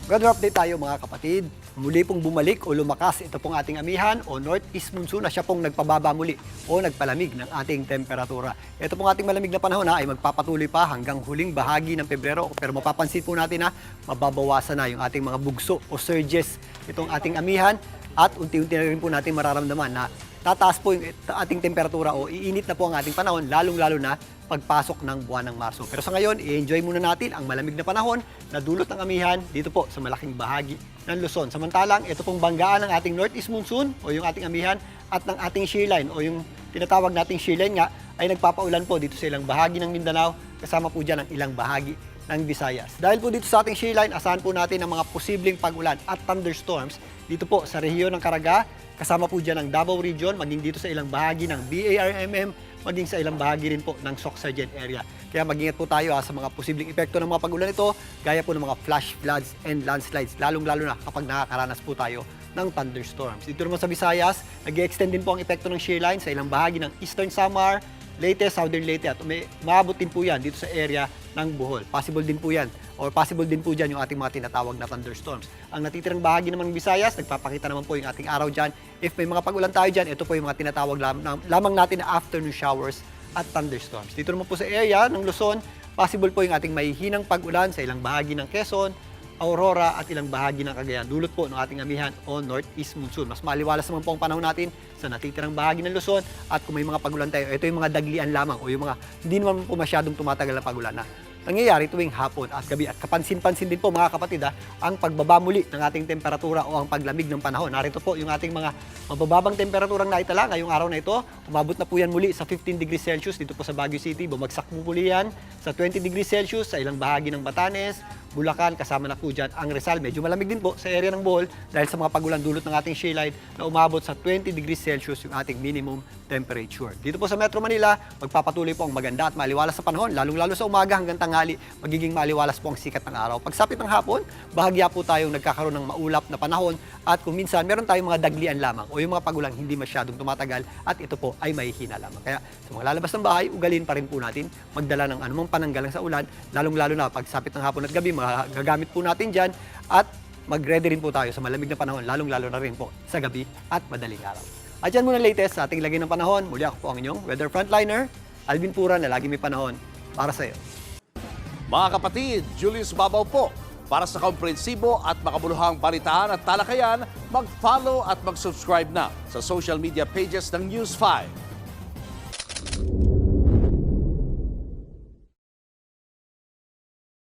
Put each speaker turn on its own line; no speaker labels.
Weather update tayo mga kapatid. Muli pong bumalik o lumakas ito pong ating amihan o northeast monsoon na siya pong nagpababa muli o nagpalamig ng ating temperatura. Ito pong ating malamig na panahon ay magpapatuloy pa hanggang huling bahagi ng Pebrero. Pero mapapansin po natin na mababawasan na yung ating mga bugso o surges itong ating amihan at unti-unti na rin po natin mararamdaman na tataas po yung ating temperatura o iinit na po ang ating panahon, lalong-lalo na pagpasok ng buwan ng Marso. Pero sa ngayon, i-enjoy muna natin ang malamig na panahon na dulot ng amihan dito po sa malaking bahagi ng Luzon. Samantalang, ito pong banggaan ng ating northeast monsoon o yung ating amihan at ng ating shearline o yung tinatawag nating shearline nga ay nagpapaulan po dito sa ilang bahagi ng Mindanao, kasama po dyan ang ilang bahagi ng Visayas. Dahil po dito sa ating shearline, asahan po natin ang mga posibleng pag-ulan at thunderstorms dito po sa rehiyon ng Caraga, kasama po dyan ang Davao Region, maging dito sa ilang bahagi ng BARMM, maging sa ilang bahagi rin po ng Soc-Sargent area. Kaya mag-ingat po tayo sa mga posibleng epekto ng mga pag-ulan ito, gaya po ng mga flash floods and landslides, lalong-lalo na kapag nakakaranas po tayo ng thunderstorms. Dito naman sa Visayas, nag-extend din po ang epekto ng shearline sa ilang bahagi ng Eastern Samar, Leyte, Southern Leyte at maabot din po yan dito sa area ng Bohol. Possible din po yan or possible din po dyan yung ating mga tinatawag na thunderstorms. Ang natitirang bahagi naman ng Visayas, nagpapakita naman po yung ating araw dyan. If may mga pag-ulan tayo dyan, ito po yung mga tinatawag lamang natin na afternoon showers at thunderstorms. Dito naman po sa area ng Luzon, possible po yung ating mahihinang pag-ulan sa ilang bahagi ng Quezon, Aurora at ilang bahagi ng Cagayan. Dulot po ng ating amihan o northeast monsoon. Mas maliwalas naman po ang panahon natin sa natitirang bahagi ng Luzon at kung may mga pag-ulan tayo, ito yung mga daglian lamang o yung mga hindi naman po masyadong tumatagal na pag-ulan na nangyayari tuwing hapon at gabi. At kapansin-pansin din po mga kapatid ang pagbaba muli ng ating temperatura o ang paglamig ng panahon. Narito po yung ating mga mabababang temperaturang naitala ngayong araw na ito. Umabot na po yan muli sa 15 degrees Celsius dito po sa Baguio City. Bumagsak po muli yan sa 20 degrees Celsius sa ilang bahagi ng Batanes, Bulacan, kasama na po dyan ang Rizal. Medyo malamig din po sa area ng Bohol dahil sa mga pagulan dulot ng ating shearline na umabot sa 20 degrees Celsius yung ating minimum temperature. Dito po sa Metro Manila, magpapatuloy po ang maganda at maliwalas sa panahon, lalong-lalo sa umaga hanggang tanghali, magiging maliwalas po ang sikat ng araw. Pagsapit ng hapon, bahagya po tayong nagkakaroon ng maulap na panahon at kung minsan meron tayong mga daglian lamang o yung mga pagulang hindi masyadong tumatagal at ito po ay mahihina lamang. Kaya sa mga lalabas ng bahay, ugalin pa rin po natin magdala ng anumang pananggalang sa ulan, lalong-lalo na pagsapit ng hapon at gabi, magagamit po natin dyan at mag-ready rin po tayo sa malamig na panahon, lalong-lalo na rin po sa gabi at madaling araw. At yan muna latest sa ating lagay ng panahon. Muli ako po ang inyong weather frontliner, Alvin Pura, na lagi may panahon para sa iyo.
Mga kapatid, Julius Babaw po. Para sa komprehensibo at makabuluhang balitaan at talakayan, mag-follow at mag-subscribe na sa social media pages ng News 5.